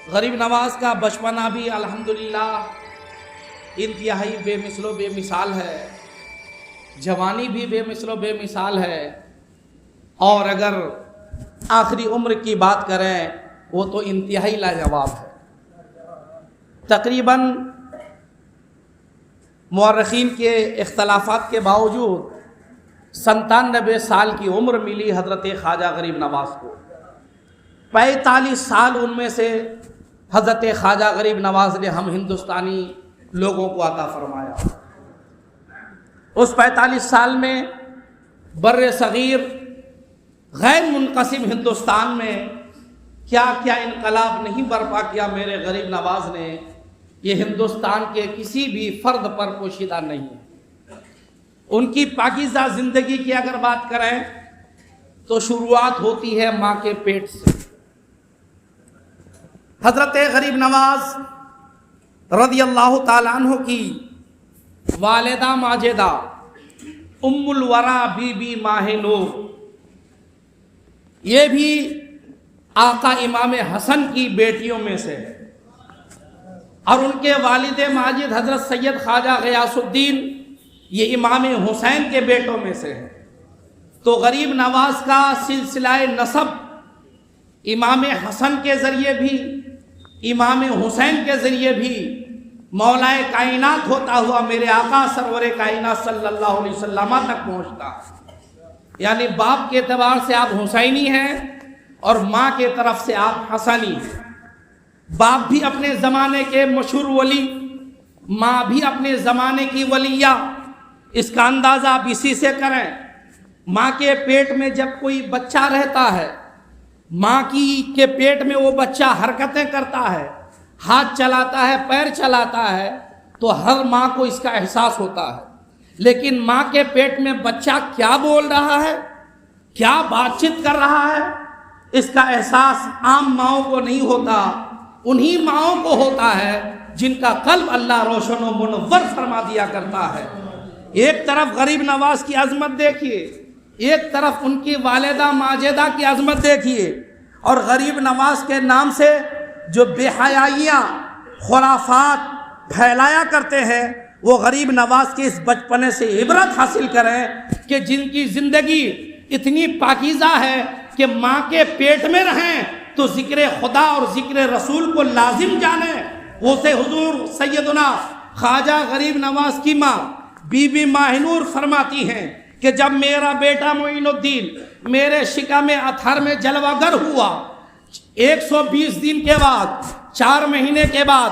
غریب نواز کا بچپنا بھی الحمدللہ انتہائی بے مثل و بے مثال ہے، جوانی بھی بے مثل و بے مثال ہے، اور اگر آخری عمر کی بات کریں وہ تو انتہائی لاجواب ہے۔ تقریباً مورخین کے اختلافات کے باوجود 97 سال کی عمر ملی حضرت خواجہ غریب نواز کو۔ 45 سال ان میں سے حضرت خواجہ غریب نواز نے ہم ہندوستانی لوگوں کو عطا فرمایا۔ اس 45 سال میں بر صغیر غیر منقسم ہندوستان میں کیا کیا انقلاب نہیں برپا کیا میرے غریب نواز نے، یہ ہندوستان کے کسی بھی فرد پر پوشیدہ نہیں ہے۔ ان کی پاکیزہ زندگی کی اگر بات کریں تو شروعات ہوتی ہے ماں کے پیٹ سے۔ حضرت غریب نواز رضی اللہ تعالیٰ عنہ کی والدہ ماجدہ ام الورا بی بی ماہ نور، یہ بھی آقا امام حسن کی بیٹیوں میں سے ہے، اور ان کے والد ماجد حضرت سید خواجہ غیاث الدین یہ امام حسین کے بیٹوں میں سے ہے۔ تو غریب نواز کا سلسلہ نسب امام حسن کے ذریعے بھی، امام حسین کے ذریعے بھی مولائے کائنات ہوتا ہوا میرے آقا سرور کائنات صلی اللہ علیہ وسلم تک پہنچتا ہے۔ یعنی باپ کے اعتبار سے آپ حسینی ہیں اور ماں کے طرف سے آپ حسنی ہیں۔ باپ بھی اپنے زمانے کے مشہور ولی، ماں بھی اپنے زمانے کی ولیہ۔ اس کا اندازہ آپ اسی سے کریں، ماں کے پیٹ میں جب کوئی بچہ رہتا ہے، ماں کے پیٹ میں وہ بچہ حرکتیں کرتا ہے، ہاتھ چلاتا ہے، پیر چلاتا ہے، تو ہر ماں کو اس کا احساس ہوتا ہے۔ لیکن ماں کے پیٹ میں بچہ کیا بول رہا ہے، کیا بات چیت کر رہا ہے، اس کا احساس عام ماؤں کو نہیں ہوتا، انہی ماؤں کو ہوتا ہے جن کا قلب اللہ روشن و منور فرما دیا کرتا ہے۔ ایک طرف غریب نواز کی عظمت دیکھیے، ایک طرف ان کی والدہ ماجدہ کی عظمت دیکھیے، اور غریب نواز کے نام سے جو بے حیائیاں خرافات پھیلایا کرتے ہیں وہ غریب نواز کے اس بچپنے سے عبرت حاصل کریں کہ جن کی زندگی اتنی پاکیزہ ہے کہ ماں کے پیٹ میں رہیں تو ذکر خدا اور ذکر رسول کو لازم جانیں۔ وہ سے حضور سیدنا خواجہ غریب نواز کی ماں بی بی ماہ نور فرماتی ہیں کہ جب میرا بیٹا معین الدین میرے شکم اطہر میں جلوہ گر ہوا، 120 دن کے بعد، 4 مہینے کے بعد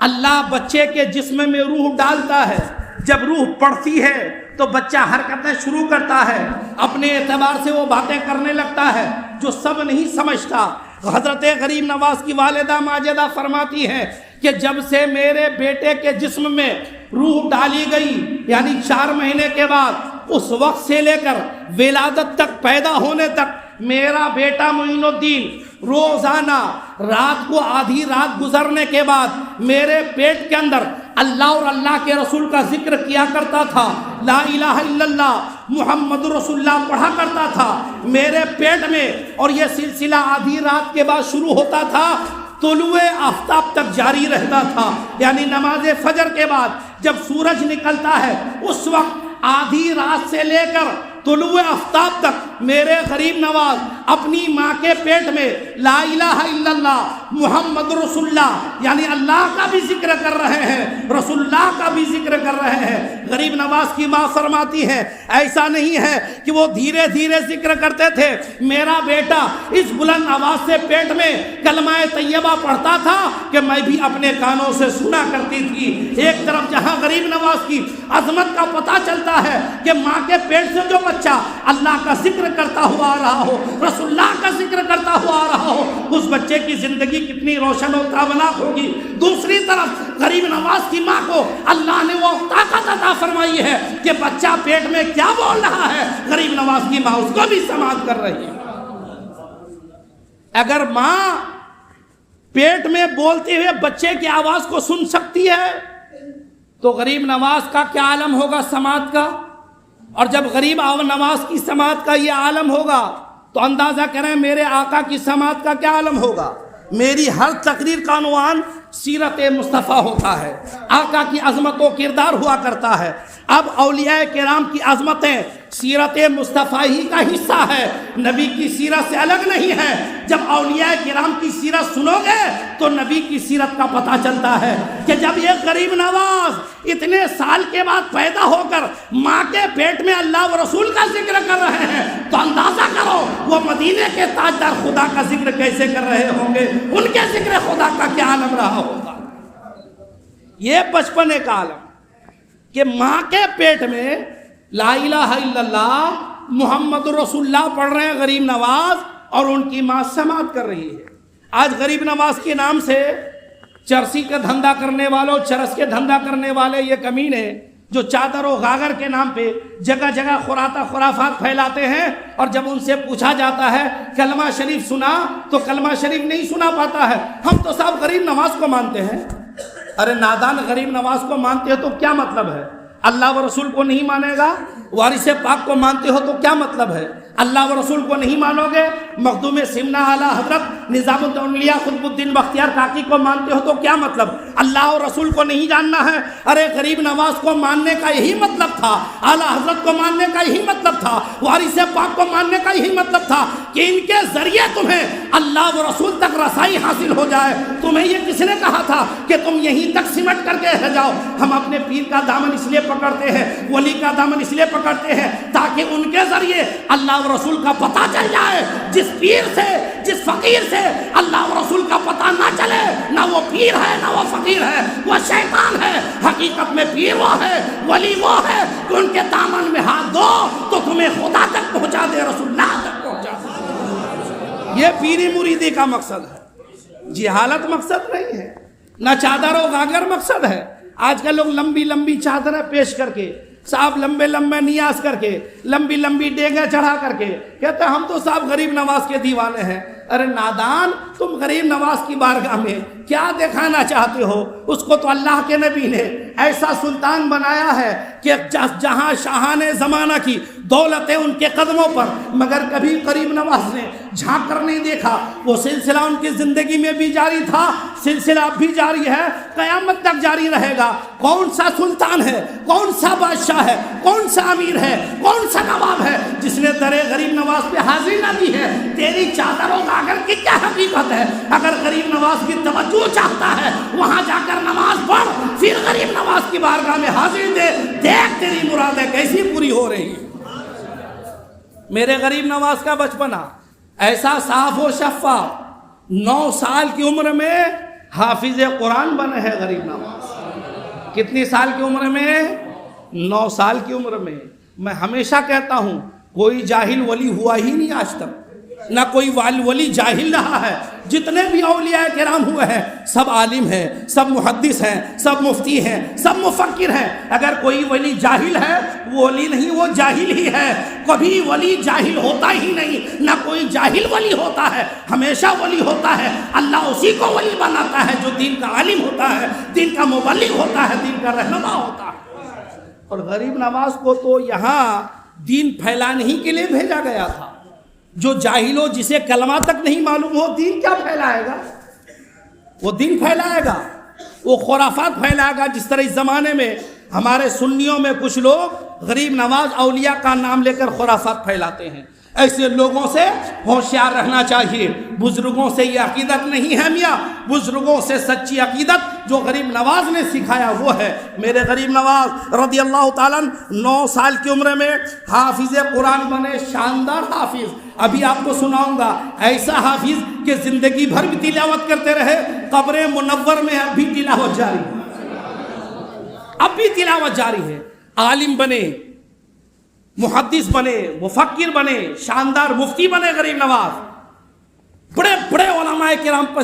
اللہ بچے کے جسم میں روح ڈالتا ہے۔ جب روح پڑتی ہے تو بچہ حرکتیں شروع کرتا ہے، اپنے اعتبار سے وہ باتیں کرنے لگتا ہے جو سب نہیں سمجھتا۔ حضرت غریب نواز کی والدہ ماجدہ فرماتی ہے کہ جب سے میرے بیٹے کے جسم میں روح ڈالی گئی، یعنی 4 مہینے کے بعد، اس وقت سے لے کر ولادت تک، پیدا ہونے تک، میرا بیٹا معین الدین روزانہ رات کو آدھی رات گزرنے کے بعد میرے پیٹ کے اندر اللہ اور اللہ کے رسول کا ذکر کیا کرتا تھا، لا الہ الا اللہ محمد رسول اللہ پڑھا کرتا تھا میرے پیٹ میں، اور یہ سلسلہ آدھی رات کے بعد شروع ہوتا تھا، طلوع آفتاب تک جاری رہتا تھا۔ یعنی نماز فجر کے بعد جب سورج نکلتا ہے اس وقت آدھی رات سے لے کر طلوع آفتاب تک میرے غریب نواز اپنی ماں کے پیٹ میں لا الہ الا اللہ محمد رسول اللہ، یعنی اللہ کا بھی ذکر کر رہے ہیں، رسول اللہ کا بھی ذکر کر رہے ہیں۔ غریب نواز کی ماں فرماتی ہے ایسا نہیں ہے کہ وہ دھیرے دھیرے ذکر کرتے تھے، میرا بیٹا اس بلند آواز سے پیٹ میں کلمہ طیبہ پڑھتا تھا کہ میں بھی اپنے کانوں سے سنا کرتی تھی۔ ایک طرف جہاں غریب نواز کی عظمت کا پتہ چلتا ہے کہ ماں کے پیٹ سے جو بچہ اللہ کا ذکر کرتا ہوا آ رہا ہو، رسول اللہ کا ذکر کرتا ہوا آ رہا ہو، اس بچے کی زندگی کتنی روشن و تابناک ہوگی۔ دوسری طرف غریب نواز کی ماں کو اللہ نے وہ طاقت عطا فرمائی ہے کہ بچہ پیٹ میں کیا بول رہا ہے غریب نواز کی ماں اس کو بھی سماعت کر رہی ہے۔ اگر ماں پیٹ میں بولتے ہوئے بچے کی آواز کو سن سکتی ہے تو غریب نواز کا کیا عالم ہوگا سماعت کا، اور جب غریب نواز کی سماعت کا یہ عالم ہوگا تو اندازہ کریں میرے آقا کی سماعت کا کیا عالم ہوگا۔ میری ہر تقریر کا عنوان سیرت مصطفیٰ ہوتا ہے، آقا کی عظمت و کردار ہوا کرتا ہے۔ اب اولیاء کرام کی عظمتیں سیرت مصطفیٰ ہی کا حصہ ہے، نبی کی سیرت سے الگ نہیں ہے۔ جب اولیاء کرام کی سیرت سنو گے تو نبی کی سیرت کا پتہ چلتا ہے کہ جب یہ غریب نواز اتنے سال کے بعد پیدا ہو کر ماں کے پیٹ میں اللہ و رسول کا ذکر کر رہے ہیں تو اندازہ کرو وہ مدینے کے تاجدار خدا کا ذکر کیسے کر رہے ہوں گے، ان کے ذکر خدا کا کیا عالم رہا ہوگا۔ یہ بچپنے کا عالم کہ ماں کے پیٹ میں لا الہ الا اللہ محمد رسول اللہ پڑھ رہے ہیں غریب نواز، اور ان کی ماں سماعت کر رہی ہے۔ آج غریب نواز کے نام سے چرسی کا دھندا کرنے والوں، چرس کے دھندا کرنے والے یہ کمینے جو چادر و غاگر کے نام پہ جگہ جگہ خرافات پھیلاتے ہیں، اور جب ان سے پوچھا جاتا ہے کلمہ شریف سنا تو کلمہ شریف نہیں سنا پاتا ہے۔ ہم تو صاحب غریب نواز کو مانتے ہیں۔ ارے نادان، غریب نواز کو مانتے ہو تو کیا مطلب ہے؟ اللہ و رسول کو نہیں مانے گا؟ وارث پاک کو مانتے ہو تو کیا مطلب ہے؟ اللہ و رسول کو نہیں مانو گے؟ مخدوم سمنا اعلیٰ حضرت نظام الدولیہ قطب الدین بختیار کاکی کو مانتے ہو تو کیا مطلب؟ اللہ و رسول کو نہیں جاننا ہے؟ ارے غریب نواز کو ماننے کا یہی مطلب تھا، اعلیٰ حضرت کو ماننے کا یہی مطلب تھا، وارث پاک کو ماننے کا یہی مطلب تھا کہ ان کے ذریعے تمہیں اللہ و رسول تک رسائی حاصل ہو جائے۔ تمہیں یہ کس نے کہا تھا کہ تم یہیں تک سمٹ کر کے رہ جاؤ؟ ہم اپنے پیر کا دامن اس لیے پکڑتے ہیں، ولی کا دامن اس لیے پکڑتے ہیں تاکہ ان کے ذریعے اللہ و رسول کا پتہ چل جائے۔ جس پیر سے، جس فقیر سے اللہ و رسول کا پتہ نہ چلے، نہ وہ پیر ہے نہ وہ فقیر ہے، وہ شیطان ہے۔ حقیقت میں پیر وہ ہے، ولی وہ ہے کہ ان کے دامن میں ہاتھ دو تو تمہیں خدا تک پہنچا دے، رسول اللہ تک پہنچا دے۔ یہ پیری مریدی کا مقصد ہے، جہالت مقصد نہیں ہے، نہ چادر و غاگر مقصد ہے۔ آج کل لوگ لمبی لمبی چادریں پیش کر کے، صاحب لمبے لمبے نیاز کر کے، لمبی لمبی ڈیگیں چڑھا کر کے کہتے ہیں ہم تو صاحب غریب نواز کے دیوانے ہیں۔ ارے نادان، تم غریب نواز کی بارگاہ میں کیا دکھانا چاہتے ہو؟ اس کو تو اللہ کے نبی نے ایسا سلطان بنایا ہے کہ جہاں شاہان زمانہ کی دولتیں ان کے قدموں پر، مگر کبھی غریب نواز نے جھانک کر نہیں دیکھا۔ وہ سلسلہ ان کی زندگی میں بھی جاری تھا، سلسلہ اب بھی جاری ہے، قیامت تک جاری رہے گا۔ کون سا سلطان ہے، کون سا بادشاہ ہے، کون سا امیر ہے، کون سا نواب ہے جس نے در غریب نواز پہ حاضری نہ دی ہے؟ تیری چادر و غاگر کی کیا حقیقت ہے؟ اگر غریب نواز کی توجہ چاہتا ہے وہاں جا کر نماز پڑھ، پھر غریب نواز کی بارگاہ میں حاضری دے، دیکھ تیری مرادیں کیسی پوری ہو رہی ہیں۔ میرے غریب نواز کا بچپنا ایسا صاف و شفاف، 9 سال کی عمر میں حافظ قرآن بنے ہیں غریب نواز۔ کتنی سال کی عمر میں؟ 9 سال کی عمر میں۔ میں ہمیشہ کہتا ہوں کوئی جاہل ولی ہوا ہی نہیں آج تک، نہ کوئی ولی جاہل رہا ہے۔ جتنے بھی اولیاء کرام ہوئے ہیں سب عالم ہیں، سب محدث ہیں، سب مفتی ہیں، سب مفکر ہیں۔ اگر کوئی ولی جاہل ہے وہ ولی نہیں، وہ جاہل ہی ہے۔ کبھی ولی جاہل ہوتا ہی نہیں، نہ کوئی جاہل ولی ہوتا ہے، ہمیشہ ولی ہوتا ہے۔ اللہ اسی کو ولی بناتا ہے جو دین کا عالم ہوتا ہے، دین کا مبلغ ہوتا ہے، دین کا رہنما ہوتا ہے۔ اور غریب نواز کو تو یہاں دین پھیلانے ہی کے لیے بھیجا گیا تھا۔ جو جاہل ہو، جسے کلمہ تک نہیں معلوم ہو، دین کیا پھیلائے گا؟ وہ دین پھیلائے گا، وہ خرافات پھیلائے گا۔ جس طرح اس زمانے میں ہمارے سنیوں میں کچھ لوگ غریب نواز اولیاء کا نام لے کر خرافات پھیلاتے ہیں، ایسے لوگوں سے ہوشیار رہنا چاہیے۔ بزرگوں سے یہ عقیدت نہیں ہے میاں، بزرگوں سے سچی عقیدت جو غریب نواز نے سکھایا وہ ہے۔ میرے غریب نواز رضی اللہ تعالیٰ 9 سال کی عمر میں حافظ قرآن بنے، شاندار حافظ۔ ابھی آپ کو سناؤں گا ایسا حافظ کہ زندگی بھر بھی تلاوت کرتے رہے، قبر منور میں اب بھی تلاوت جاری ہے، اب بھی تلاوت جاری ہے۔ عالم بنے، محدث بنے، مفکر بنے، شاندار مفتی بنے غریب نواز۔ بڑے بڑے علماء کرام کے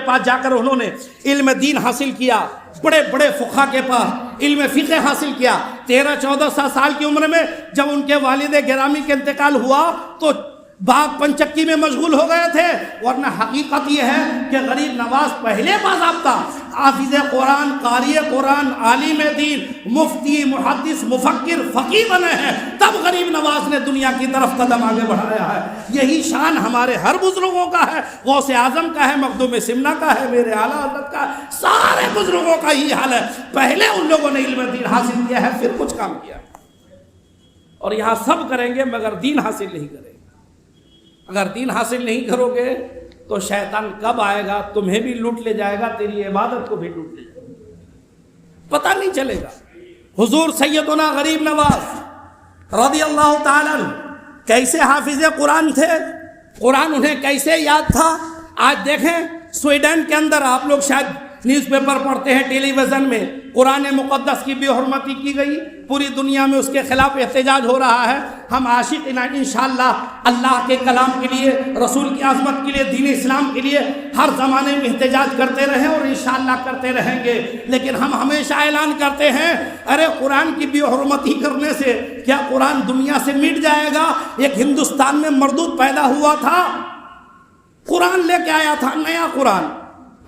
پاس جا کر انہوں نے علم دین حاصل کیا، بڑے بڑے فقہا کے پاس علم فقہ حاصل کیا۔ 13-14 سال کی عمر میں جب ان کے والد گرامی کا انتقال ہوا تو باغ پنچکی میں مشغول ہو گئے تھے، ورنہ حقیقت یہ ہے کہ غریب نواز پہلے باضابطہ حافظ قرآن، قاری قرآن، عالم دین، مفتی، محدث، مفکر، فقیہ بنے ہیں، تب غریب نواز نے دنیا کی طرف قدم آگے بڑھایا ہے۔ یہی شان ہمارے ہر بزرگوں کا ہے، غوث اعظم کا ہے، مخدوم سمنہ کا ہے، میرے اعلیٰ حضرت کا ہے، سارے بزرگوں کا ہی حال ہے۔ پہلے ان لوگوں نے علم دین حاصل کیا ہے، پھر کچھ کام کیا، اور یہاں سب کریں گے مگر دین حاصل نہیں کریں گے۔ اگر دین حاصل نہیں کرو گے تو شیطان کب آئے گا، تمہیں بھی لوٹ لے جائے گا، تیری عبادت کو بھی لوٹ لے جائے گا، پتہ نہیں چلے گا۔ حضور سیدنا غریب نواز رضی اللہ تعالیٰ عنہ کیسے حافظ قرآن تھے، قرآن انہیں کیسے یاد تھا۔ آج دیکھیں سویڈن کے اندر آپ لوگ شاید نیوز پیپر پڑھتے ہیں، ٹیلی ویژن میں قرآن مقدس کی بے حرمتی کی گئی، پوری دنیا میں اس کے خلاف احتجاج ہو رہا ہے۔ ہم عاشق انشاءاللہ اللہ کے کلام کے لیے، رسول کی عظمت کے لیے، دین اسلام کے لیے ہر زمانے میں احتجاج کرتے رہیں اور انشاءاللہ کرتے رہیں گے، لیکن ہم ہمیشہ اعلان کرتے ہیں ارے قرآن کی بے حرمتی کرنے سے کیا قرآن دنیا سے مٹ جائے گا؟ ایک ہندوستان میں مردود پیدا ہوا تھا، قرآن لے کے آیا تھا، نیا قرآن،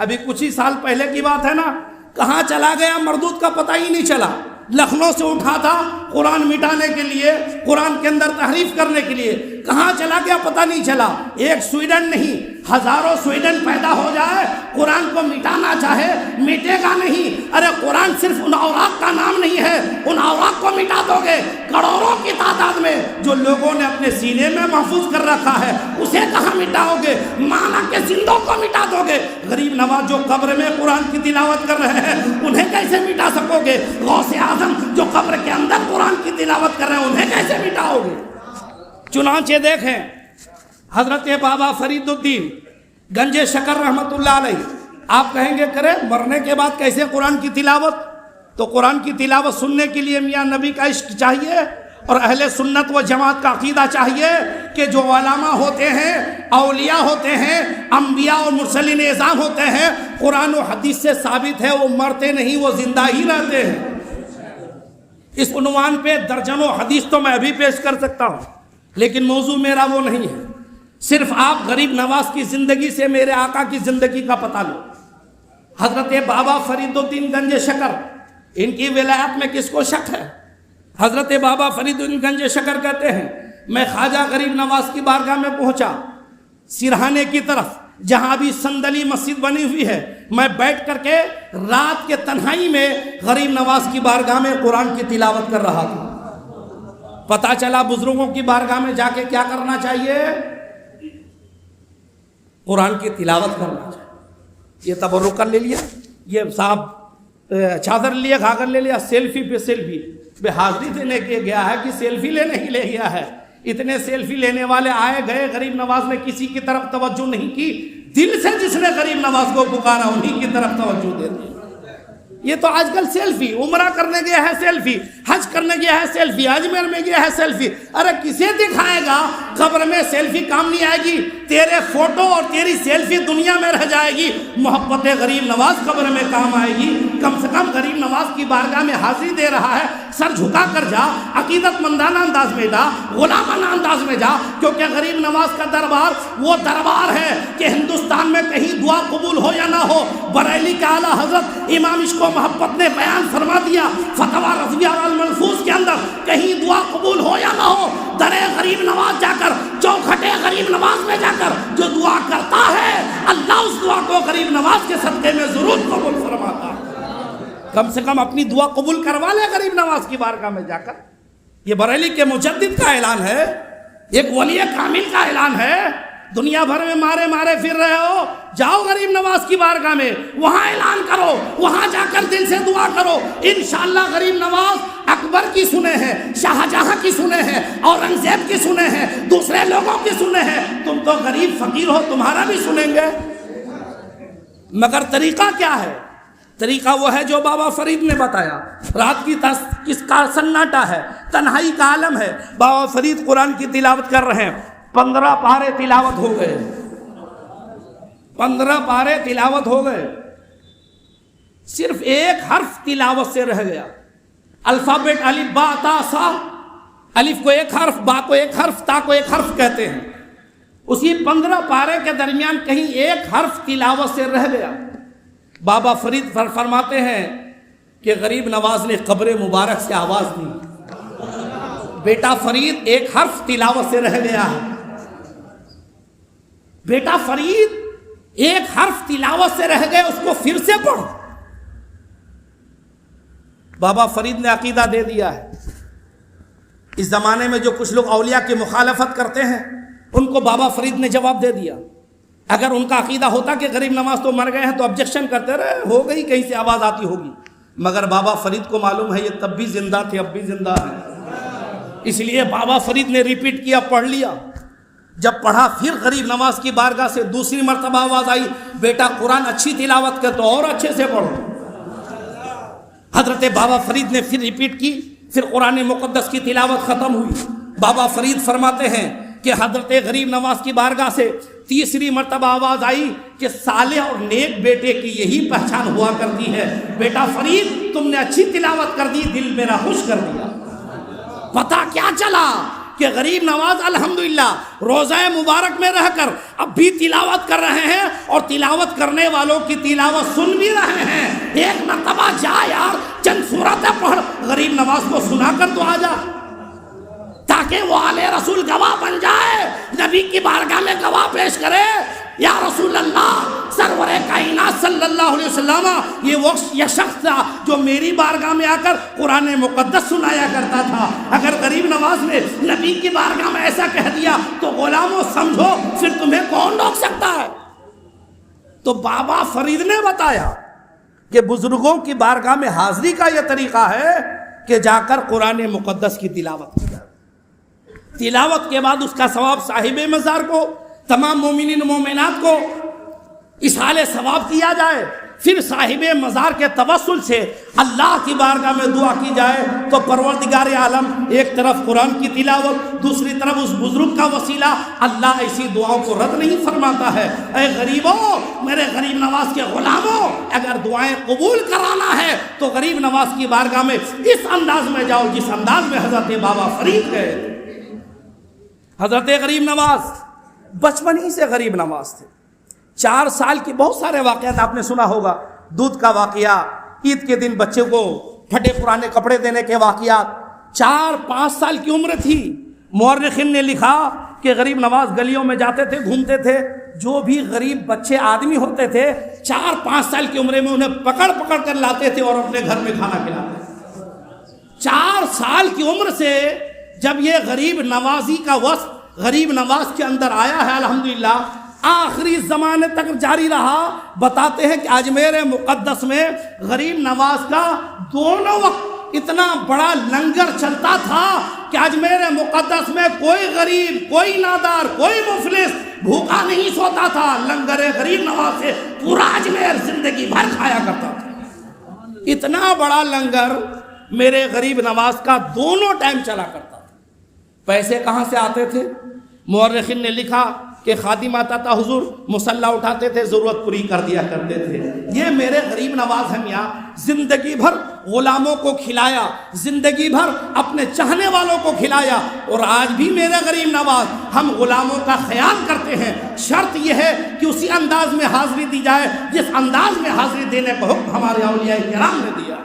ابھی کچھ ہی سال پہلے کی بات ہے نا، کہاں چلا گیا مردود کا پتہ ہی نہیں چلا۔ لکھنؤ سے اٹھا تھا قرآن مٹانے کے لیے، قرآن کے اندر تحریف کرنے کے لیے، کہاں چلا گیا پتہ نہیں چلا۔ ایک سویڈن نہیں، ہزاروں سویڈن پیدا ہو جائے، قرآن کو مٹانا چاہے مٹے گا نہیں۔ ارے قرآن صرف ان اوراق کا نام نہیں ہے، ان اوراق کو مٹا دو گے کروڑوں کی تعداد میں جو لوگوں نے اپنے سینے میں محفوظ کر رکھا ہے، اسے کہاں مٹاؤ گے؟ مانا کے زندوں کو مٹا دو گے۔ غریب نواز جو قبر میں قرآن کی تلاوت کر رہے ہیں انہیں کیسے مٹا سکو گے؟ غوث اعظم جو قبر کے اندر قرآن کی تلاوت کر رہے ہیں انہیں کیسے مٹاؤ گے؟ چنانچہ دیکھیں حضرت بابا فرید الدین گنج شکر رحمت اللہ علیہ، آپ کہیں گے کرے مرنے کے بعد کیسے قرآن کی تلاوت؟ تو قرآن کی تلاوت سننے کے لیے میاں نبی کا عشق چاہیے، اور اہل سنت و جماعت کا عقیدہ چاہیے کہ جو علماء ہوتے ہیں، اولیاء ہوتے ہیں، انبیاء اور مرسلین اعظام ہوتے ہیں، قرآن و حدیث سے ثابت ہے وہ مرتے نہیں، وہ زندہ ہی رہتے ہیں۔ اس عنوان پہ درجنوں حدیث تو میں ابھی پیش کر سکتا ہوں، لیکن موضوع میرا وہ نہیں ہے۔ صرف آپ غریب نواز کی زندگی سے میرے آقا کی زندگی کا پتہ لو۔ حضرت بابا فرید الدین گنج شکر، ان کی ولایت میں کس کو شک ہے؟ حضرت بابا فرید الدین گنج شکر کہتے ہیں میں خواجہ غریب نواز کی بارگاہ میں پہنچا، سرہانے کی طرف جہاں بھی صندلی مسجد بنی ہوئی ہے، میں بیٹھ کر کے رات کے تنہائی میں غریب نواز کی بارگاہ میں قرآن کی تلاوت کر رہا تھا۔ پتہ چلا بزرگوں کی بارگاہ میں جا کے کیا کرنا چاہیے؟ قرآن کی تلاوت کرنا چاہیے۔ یہ تبرک کر لے لیا، یہ صاحب چادر لیا، گھاگھر لے لیا، سیلفی پہ سیلفی، بے حاضری دینے کے گیا ہے کہ سیلفی لینے ہی لے گیا ہے۔ اتنے سیلفی لینے والے آئے گئے، غریب نواز نے کسی کی طرف توجہ نہیں کی، دل سے جس نے غریب نواز کو پکارا انہی کی طرف توجہ دے دی۔ یہ تو آج کل سیلفی، عمرہ کرنے گیا ہے سیلفی، حج کرنے گیا ہے سیلفی، اجمیر میں گیا ہے سیلفی۔ ارے کسے دکھائے گا؟ قبر میں سیلفی کام نہیں آئے گی، تیرے فوٹو اور تیری سیلفی دنیا میں رہ جائے گی، محبت غریب نواز قبر میں کام آئے گی۔ کم سے کم غریب نواز کی بارگاہ میں حاضری دے رہا ہے، سر جھکا کر جا، عقیدت مندانہ انداز میں جا، غلامانہ انداز میں جا، کیونکہ غریب نواز کا دربار وہ دربار ہے کہ ہندوستان میں کہیں دعا قبول ہو یا نہ ہو، بریلی کے اعلیٰ حضرت امام عشق و محبت نے بیان فرما دیا فتویٰ رضویہ الملفوظ کے اندر، کہیں دعا قبول ہو یا نہ ہو، درے غریب نواز جا کر، چوکھٹے غریب نواز میں جا کر جو دعا کرتا ہے اللہ اس دعا کو غریب نواز کے صدقے میں ضرور قبول فرماتا ہے۔ کم سے کم اپنی دعا قبول کروا لے غریب نواز کی بارگاہ میں جا کر۔ یہ بریلی کے مجدد کا اعلان ہے، ایک ولی کامل کا اعلان ہے۔ دنیا بھر میں مارے مارے پھر رہے ہو، جاؤ غریب نواز کی بارگاہ میں، وہاں اعلان کرو، وہاں جا کر دل سے دعا کرو۔ انشاءاللہ غریب نواز اکبر کی سنے ہیں، شاہجہاں کی سنے ہیں، اورنگزیب کی سنے ہیں، دوسرے لوگوں کی سنے ہیں، تم تو غریب فقیر ہو، تمہارا بھی سنیں گے۔ مگر طریقہ کیا ہے؟ طریقہ وہ ہے جو بابا فرید نے بتایا۔ رات کی کس کا سناٹا ہے، تنہائی کا عالم ہے، بابا فرید قرآن کی تلاوت کر رہے ہیں، 15 پارے تلاوت ہو گئے، 15 پارے تلاوت ہو گئے، صرف ایک حرف تلاوت سے رہ گیا۔ الفابیٹ الف با تا سا، الف کو ایک حرف، با کو ایک حرف، تا کو ایک حرف کہتے ہیں۔ اسی 15 پارے کے درمیان کہیں ایک حرف تلاوت سے رہ گیا۔ بابا فرید فرماتے ہیں کہ غریب نواز نے قبر مبارک سے آواز دی، بیٹا فرید ایک حرف تلاوت سے رہ گیا ہے، بیٹا فرید ایک حرف تلاوت سے رہ گئے، اس کو پھر سے پڑھ۔ بابا فرید نے عقیدہ دے دیا ہے۔ اس زمانے میں جو کچھ لوگ اولیاء کی مخالفت کرتے ہیں ان کو بابا فرید نے جواب دے دیا۔ اگر ان کا عقیدہ ہوتا کہ غریب نواز تو مر گئے ہیں تو آبجیکشن کرتے رہے، ہو گئی کہیں سے آواز آتی ہوگی، مگر بابا فرید کو معلوم ہے یہ تب بھی زندہ تھے، اب بھی زندہ ہیں، اس لیے بابا فرید نے ریپیٹ کیا، پڑھ لیا۔ جب پڑھا پھر غریب نواز کی بارگاہ سے دوسری مرتبہ آواز آئی، بیٹا قرآن اچھی تلاوت کر تو اور اچھے سے پڑھو۔ حضرت بابا فرید نے پھر ریپیٹ کی، پھر قرآن مقدس کی تلاوت ختم ہوئی۔ بابا فرید فرماتے ہیں کہ حضرت غریب نواز کی بارگاہ سے تیسری مرتبہ آواز آئی کہ صالح اور نیک بیٹے کی یہی پہچان ہوا کرتی ہے، بیٹا فرید تم نے اچھی تلاوت کر دی، دل میرا خوش کر دیا۔ پتہ کیا چلا کہ غریب نواز الحمدللہ روزہ مبارک میں رہ کر اب بھی تلاوت کر رہے ہیں، اور تلاوت کرنے والوں کی تلاوت سن بھی رہے ہیں۔ ایک مرتبہ جا یار، چند سورتیں پڑھ، غریب نواز کو سنا کر تو آ جا، تاکہ وہ آل رسول گواہ بن جائے، نبی کی بارگاہ میں گواہ پیش کرے، یا رسول اللہ سرور کائنات صلی اللہ علیہ وسلم یہ شخص تھا جو میری بارگاہ میں آ کر قرآن مقدس سنایا کرتا تھا۔ اگر غریب نواز نے نبی کی بارگاہ میں ایسا کہہ دیا تو غلاموں سمجھو پھر تمہیں کون روک سکتا ہے؟ تو بابا فرید نے بتایا کہ بزرگوں کی بارگاہ میں حاضری کا یہ طریقہ ہے کہ جا کر قرآن مقدس کی تلاوت کی جائے، تلاوت کے بعد اس کا ثواب صاحب مزار کو، تمام مومنین مومنات کو اصحال ثواب کیا جائے، پھر صاحب مزار کے توسل سے اللہ کی بارگاہ میں دعا کی جائے تو پروردگار عالم ایک طرف قرآن کی تلاوت، دوسری طرف اس بزرگ کا وسیلہ، اللہ ایسی دعاؤں کو رد نہیں فرماتا ہے۔ اے غریبوں، میرے غریب نواز کے غلاموں، اگر دعائیں قبول کرانا ہے تو غریب نواز کی بارگاہ میں اس انداز میں جاؤ جس انداز میں حضرت بابا فرید گئے۔ حضرت غریب نواز بچپن ہی سے غریب نواز تھے، 4 سال کی بہت سارے واقعات آپ نے سنا ہوگا، دودھ کا واقعہ، عید کے دن بچے کو پھٹے پرانے کپڑے دینے کے واقعات۔ 4-5 سال کی عمر تھی، مورخین نے لکھا کہ غریب نواز گلیوں میں جاتے تھے، گھومتے تھے، جو بھی غریب بچے آدمی ہوتے تھے 4-5 سال کی عمر میں انہیں پکڑ پکڑ کر لاتے تھے اور اپنے گھر میں کھانا کھلاتے تھے۔ 4 سال کی عمر سے جب یہ غریب نوازی کا وصف غریب نواز کے اندر آیا ہے الحمدللہ، آخری زمانے تک جاری رہا۔ بتاتے ہیں کہ اجمیر مقدس میں غریب نواز کا دونوں وقت اتنا بڑا لنگر چلتا تھا کہ اجمیر مقدس میں کوئی غریب، کوئی نادار، کوئی مفلس بھوکا نہیں سوتا تھا، لنگر غریب نواز سے پورا اجمیر زندگی بھر کھایا کرتا تھا۔ اتنا بڑا لنگر میرے غریب نواز کا دونوں ٹائم چلا کرتا تھا۔ پیسے کہاں سے آتے تھے؟ مورخین نے لکھا کہ خادم آتا تھا، حضور مصلی اٹھاتے تھے، ضرورت پوری کر دیا کرتے تھے۔ یہ میرے غریب نواز ہیں میاں، زندگی بھر غلاموں کو کھلایا، زندگی بھر اپنے چاہنے والوں کو کھلایا، اور آج بھی میرے غریب نواز ہم غلاموں کا خیال کرتے ہیں۔ شرط یہ ہے کہ اسی انداز میں حاضری دی جائے جس انداز میں حاضری دینے کا حکم ہمارے اولیاء کرام نے دیا۔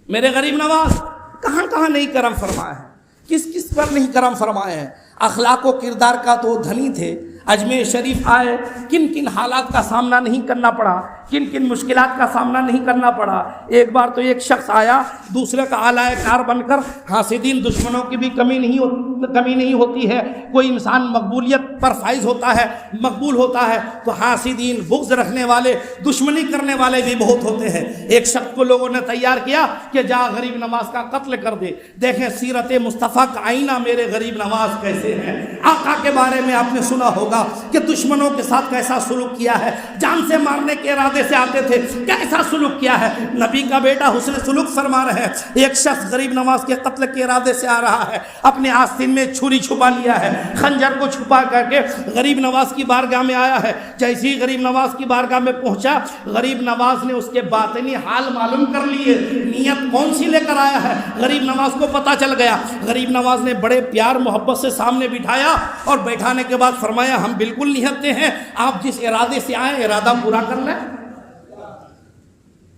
میرے غریب نواز کہاں کہاں نہیں کرم فرمائے ہیں، کس کس پر نہیں کرم فرمائے ہیں۔ اخلاق و کردار کا تو دھنی تھے، اجمیر شریف آئے، کن کن حالات کا سامنا نہیں کرنا پڑا، کن کن مشکلات کا سامنا نہیں کرنا پڑا۔ ایک بار تو ایک شخص آیا دوسرے کا اعلیٰ کار بن کر، حاسدین دشمنوں کی بھی کمی نہیں ہوتی ہے، کوئی انسان مقبولیت پر فائز ہوتا ہے، مقبول ہوتا ہے، تو حاسدین، بغض رکھنے والے، دشمنی کرنے والے بھی بہت ہوتے ہیں۔ ایک شخص کو لوگوں نے تیار کیا کہ جا غریب نواز کا قتل کر دے۔ دیکھیں سیرت مصطفیٰ کا آئینہ میرے غریب نواز کیسے ہیں۔ آقا کے بارے میں آپ نے سنا ہوگا کہ دشمنوں کے ساتھ کیسا سلوک کیا ہے، جان سے مارنے کے ارادے سے آتے تھے، کیسا سلوک کیا ہے۔ نبی کا بیٹا حسن سلوک فرما رہے ہیں۔ ایک شخص غریب نواز کے قتل کے ارادے سے آ رہا ہے، اپنے آستین میں چھری چھپا لیا ہے، خنجر کو چھپا کر کے غریب نواز کی بارگاہ میں آیا ہے۔ جیسے ہی غریب نواز کی بارگاہ میں پہنچا، غریب نواز نے اس کے باطنی حال معلوم کر لیے، نیت کون سی لے کر آیا ہے غریب نواز کو پتہ چل گیا۔ غریب نواز نے بڑے پیار محبت سے سامنے بٹھایا، اور بیٹھانے کے بعد فرمایا ہم بالکل نہتے ہیں، آپ جس ارادے سے آئے ارادہ پورا کر لیں۔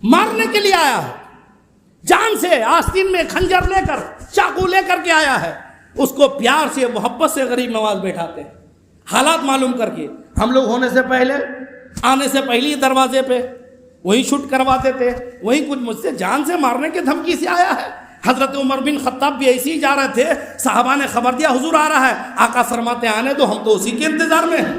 مارنے کے لیے آیا ہے، جان سے آستین میں خنجر لے کر، چاقو لے کر کے آیا ہے، اس کو پیار سے محبت سے غریب نواز بیٹھاتے ہیں، حالات معلوم کر کے۔ ہم لوگ ہونے سے پہلے، آنے سے پہلے ہی دروازے پہ وہی شوٹ کرواتے تھے، وہی کچھ مجھ سے جان سے مارنے کی دھمکی سے آیا ہے۔ حضرت عمر بن خطاب بھی ایسے ہی جا رہے تھے، صحابہ نے خبر دیا حضور آ رہا ہے، آقا فرماتے آنے دو، ہم تو اسی کے انتظار میں ہیں۔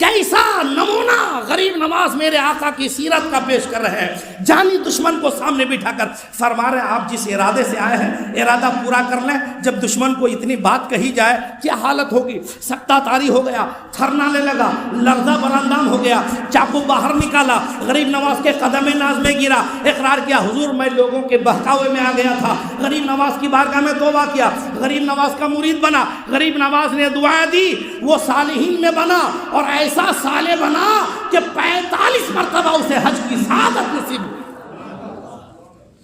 کیسا نمونہ غریب نواز میرے آقا کی سیرت کا پیش کر رہے ہیں، جانی دشمن کو سامنے بٹھا کر فرما رہے ہیں آپ جس ارادے سے آئے ہیں ارادہ پورا کر لیں۔ جب دشمن کو اتنی بات کہی جائے کیا حالت ہوگی؟ سکتہ طاری ہو گیا، تھرنانے لگا، لرزہ براندام ہو گیا، چاقو باہر نکالا، غریب نواز کے قدم ناز میں گرا، اقرار کیا حضور میں لوگوں کے بہکاوے میں آ گیا تھا، غریب نواز کی بارگاہ میں توبہ کیا، غریب نواز کا مرید بنا، غریب نواز نے دعائیں دی، وہ صالحین میں بنا اور ایسا صالح بنا کہ 45 مرتبہ اسے حج کی سعادت نصیب ہوئی۔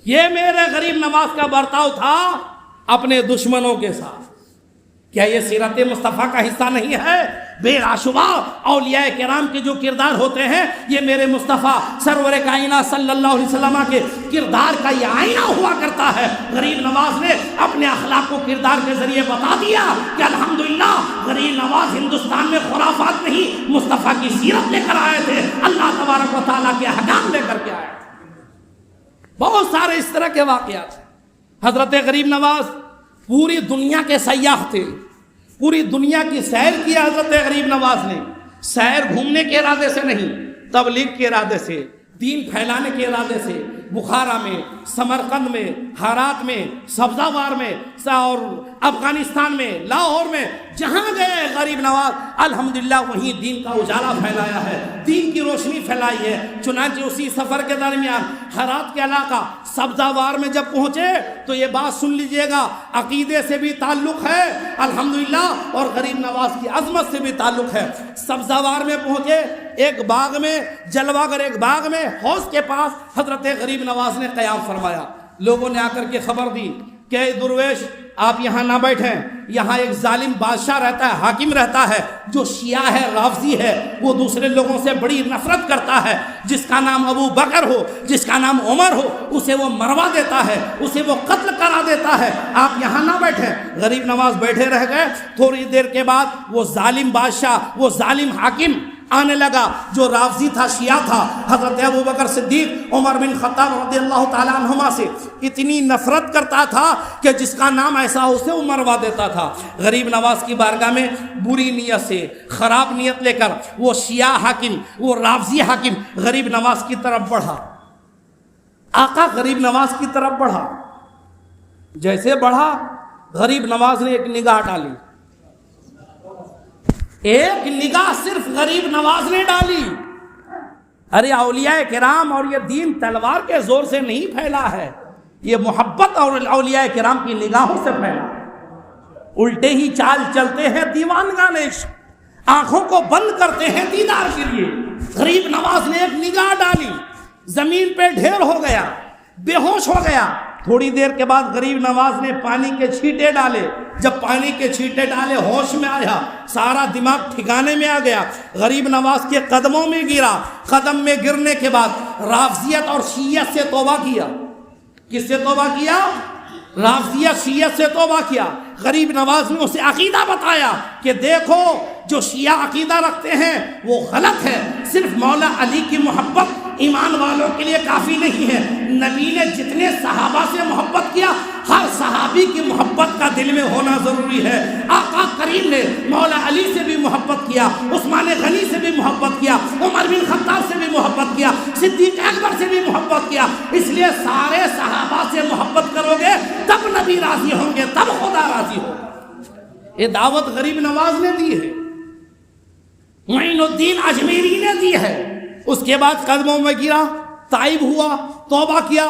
یہ میرے غریب نواز کا برتاؤ تھا اپنے دشمنوں کے ساتھ۔ کیا یہ سیرت مصطفیٰ کا حصہ نہیں ہے؟ بے شبہ اولیاء کرام کے جو کردار ہوتے ہیں یہ میرے مصطفیٰ سرور کائنات صلی اللہ علیہ وسلم کے کردار کا یہ آئینہ ہوا کرتا ہے۔ غریب نواز نے اپنے اخلاق کو کردار کے ذریعے بتا دیا کہ الحمدللہ غریب نواز ہندوستان میں خرافات نہیں، مصطفیٰ کی سیرت لے کر آئے تھے، اللہ تبارک و تعالیٰ کے احکام لے کر کے آئے تھے۔ بہت سارے اس طرح کے واقعات۔ حضرت غریب نواز پوری دنیا کے سیاح تھے، پوری دنیا کی سیر کی حضرت غریب نواز نے۔ سیر گھومنے کے ارادے سے نہیں، تبلیغ کے ارادے سے، دین پھیلانے کے ارادے سے۔ بخارا میں، سمرقند میں، ہرات میں، سبزہ وار میں اور افغانستان میں، لاہور میں، جہاں گئے غریب نواز الحمدللہ وہیں دین کا اجالا پھیلایا ہے، دین کی روشنی پھیلائی ہے۔ چنانچہ اسی سفر کے درمیان ہرات کے علاقہ سبزہ وار میں جب پہنچے تو یہ بات سن لیجئے گا، عقیدے سے بھی تعلق ہے الحمدللہ اور غریب نواز کی عظمت سے بھی تعلق ہے۔ سبزہ وار میں پہنچے، ایک باغ میں، جلوہ گر ایک باغ میں، حوض کے پاس حضرت غریب نواز نے قیام فرمایا۔ لوگوں نے آ کر کے خبر دی کہ اے درویش آپ یہاں نہ بیٹھیں، یہاں ایک ظالم بادشاہ رہتا ہے، حاکم رہتا ہے جو شیعہ ہے، رافضی ہے، وہ دوسرے لوگوں سے بڑی نفرت کرتا ہے، جس کا نام ابو بکر ہو، جس کا نام عمر ہو، اسے وہ مروا دیتا ہے، اسے وہ قتل کرا دیتا ہے، آپ یہاں نہ بیٹھیں۔ غریب نواز بیٹھے رہ گئے۔ تھوڑی دیر کے بعد وہ ظالم بادشاہ، وہ ظالم حاکم آنے لگا جو رافضی تھا، شیعہ تھا، حضرت ابو بکر صدیق، عمر بن خطاب رضی اللہ تعالیٰ عنہما سے اتنی نفرت کرتا تھا کہ جس کا نام ایسا اسے وہ مروا دیتا تھا۔ غریب نواز کی بارگاہ میں بری نیت سے، خراب نیت لے کر وہ شیعہ حاکم، وہ رافضی حاکم غریب نواز کی طرف بڑھا۔ آقا غریب نواز کی طرف بڑھا، جیسے بڑھا غریب نواز نے ایک نگاہ ڈالی، ایک نگاہ صرف غریب نواز نے ڈالی۔ ارے اولیاء کرام اور یہ دین تلوار کے زور سے نہیں پھیلا ہے، یہ محبت اور اولیاء کرام کی نگاہوں سے پھیلا ہے۔ الٹے ہی چال چلتے ہیں دیوانگان عشق، آنکھوں کو بند کرتے ہیں دیدار کے لیے۔ غریب نواز نے ایک نگاہ ڈالی، زمین پہ ڈھیر ہو گیا، بے ہوش ہو گیا۔ تھوڑی دیر کے بعد غریب نواز نے پانی کے چھینٹے ڈالے، جب پانی کے چھینٹے ڈالے ہوش میں آیا، سارا دماغ ٹھکانے میں آ گیا، غریب نواز کے قدموں میں گرا۔ قدم میں گرنے کے بعد رافضیت اور شیعت سے توبہ کیا۔ کس سے توبہ کیا؟ رافضیت شیعت سے توبہ کیا۔ غریب نواز نے اسے عقیدہ بتایا کہ دیکھو جو شیعہ عقیدہ رکھتے ہیں وہ غلط ہے، صرف مولا علی کی محبت ایمان والوں کے لیے کافی نہیں ہے۔ نبی نے جتنے صحابہ سے محبت کیا، ہر صحابی کی محبت کا دل میں ہونا ضروری ہے۔ آقا کریم نے مولا علی سے بھی محبت کیا، عثمان غنی سے بھی محبت کیا، عمر بن خطاب سے بھی محبت کیا، صدیق اکبر سے بھی محبت کیا۔ اس لیے سارے صحابہ سے محبت کرو گے تب نبی راضی ہوں گے، تب خدا راضی ہوگا۔ یہ دعوت غریب نواز نے دی ہے، معین الدین اجمیری نے دی ہے۔ اس کے بعد قدموں میں گرا، تائب ہوا، توبہ کیا،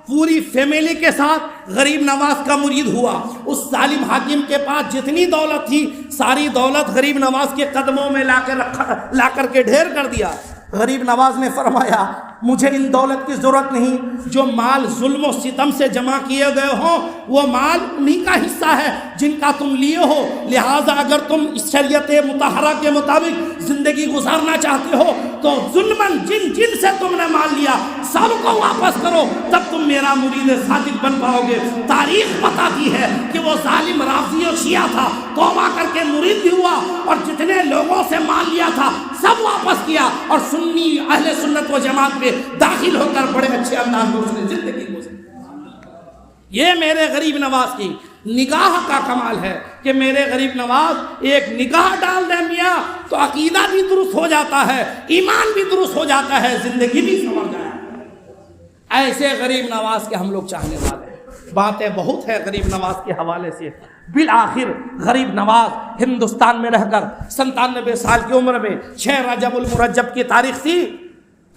پوری فیملی کے ساتھ غریب نواز کا مرید ہوا۔ اس ظالم حاکم کے پاس جتنی دولت تھی ساری دولت غریب نواز کے قدموں میں لا کر کے ڈھیر کر دیا۔ غریب نواز نے فرمایا مجھے ان دولت کی ضرورت نہیں، جو مال ظلم و ستم سے جمع کیے گئے ہوں وہ مال انہی کا حصہ ہے جن کا تم لیے ہو، لہٰذا اگر تم اس شریعت مطہرہ کے مطابق زندگی گزارنا چاہتے ہو تو ظلماً جن سے تم نے مال لیا سب کو واپس کرو، تب تم میرا مرید صادق بن پاؤ گے۔ تاریخ بتاتی ہے کہ وہ ظالم رافضی و شیعہ تھا، توبہ کر کے مرید بھی ہوا اور جتنے لوگوں سے مال لیا تھا سب واپس کیا، اور سنی اہل سنت و جماعت میں داخل ہو کر بڑے اچھے انداز میں اس نے زندگی گزاری۔ یہ میرے غریب نواز کی نگاہ کا کمال ہے کہ میرے غریب نواز ایک نگاہ ڈال دے میاں تو عقیدہ بھی درست ہو جاتا ہے، ایمان بھی درست ہو جاتا ہے، زندگی بھی سنور جائے۔ ایسے غریب نواز کے ہم لوگ چاہنے والے ہیں۔ باتیں بہت ہے غریب نواز کے حوالے سے، بالآخر غریب نواز ہندوستان میں رہ کر 97 سال کی عمر میں 6 رجب المرجب کی تاریخ تھی،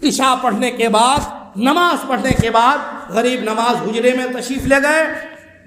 عشاء پڑھنے کے بعد، نماز پڑھنے کے بعد غریب نواز حجرے میں تشریف لے گئے،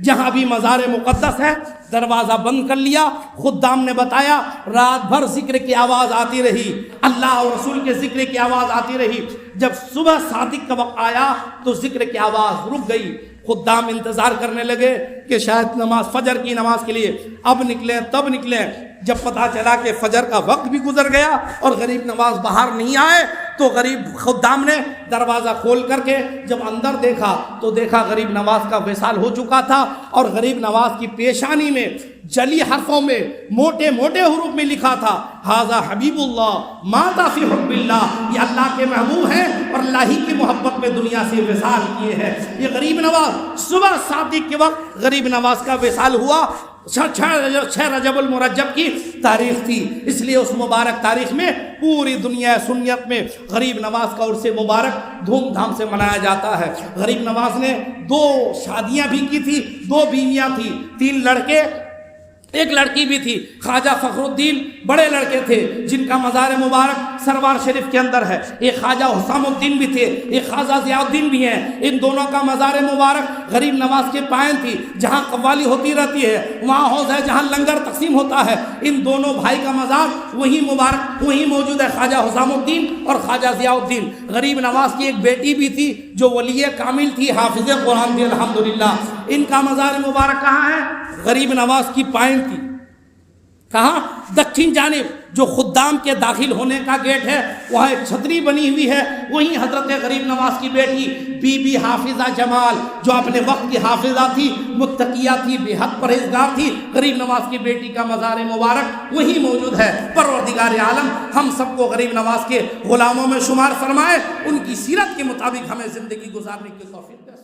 جہاں بھی مزار مقدس ہے دروازہ بند کر لیا۔ خدام نے بتایا رات بھر ذکر کی آواز آتی رہی، اللہ اور رسول کے ذکر کی آواز آتی رہی، جب صبح صادق کا وقت آیا تو ذکر کی آواز رک گئی۔ خدام انتظار کرنے لگے کہ شاید نماز فجر کی نماز کے لیے اب نکلیں تب نکلیں، جب پتہ چلا کہ فجر کا وقت بھی گزر گیا اور غریب نواز باہر نہیں آئے تو غریب خدام نے دروازہ کھول کر کے جب اندر دیکھا تو دیکھا غریب نواز کا وصال ہو چکا تھا، اور غریب نواز کی پیشانی میں جلی حرفوں میں موٹے موٹے حروف میں لکھا تھا ھذا حبیب اللہ مات فی حب اللہ، یہ اللہ کے محبوب ہیں اور اللہ ہی کی محبت میں دنیا سے وصال کیے ہیں۔ یہ غریب نواز صبح صادق کے وقت غریب نواز کا وصال ہوا، 6 رجب المرجب کی تاریخ تھی، اس لیے اس مبارک تاریخ میں پوری دنیا سنیت میں غریب نواز کا عرس مبارک دھوم دھام سے منایا جاتا ہے۔ غریب نواز نے 2 شادیاں بھی کی تھی، 2 بیویاں تھیں، 3 لڑکے، 1 لڑکی بھی تھی۔ خواجہ فخر الدین بڑے لڑکے تھے جن کا مزار مبارک سروار شریف کے اندر ہے، ایک خواجہ حسام الدین بھی تھے، ایک خواجہ ضیاء الدین بھی ہیں، ان دونوں کا مزار مبارک غریب نواز کے پائن تھی، جہاں قوالی ہوتی رہتی ہے وہاں حوض ہے جہاں لنگر تقسیم ہوتا ہے، ان دونوں بھائی کا مزار وہی مبارک وہی موجود ہے، خواجہ حسام الدین اور خواجہ ضیاء الدین۔ غریب نواز کی ایک بیٹی بھی تھی جو ولی کامل تھی، حافظ قرآن تھی الحمدللہ۔ ان کا مزار مبارک کہاں ہے؟ غریب نواز کی پائن تھی، کہاں؟ دکھن جانب جو خدام کے داخل ہونے کا گیٹ ہے وہاں ایک چھتری بنی ہوئی ہے، وہیں حضرت غریب نواز کی بیٹی بی بی حافظہ جمال جو اپنے وقت کی حافظہ تھی، متقیہ تھی، بے حد پرہیزگار تھی، غریب نواز کی بیٹی کا مزار مبارک وہیں موجود ہے۔ پروردگار عالم ہم سب کو غریب نواز کے غلاموں میں شمار فرمائے، ان کی سیرت کے مطابق ہمیں زندگی گزارنے کی توفیق دے۔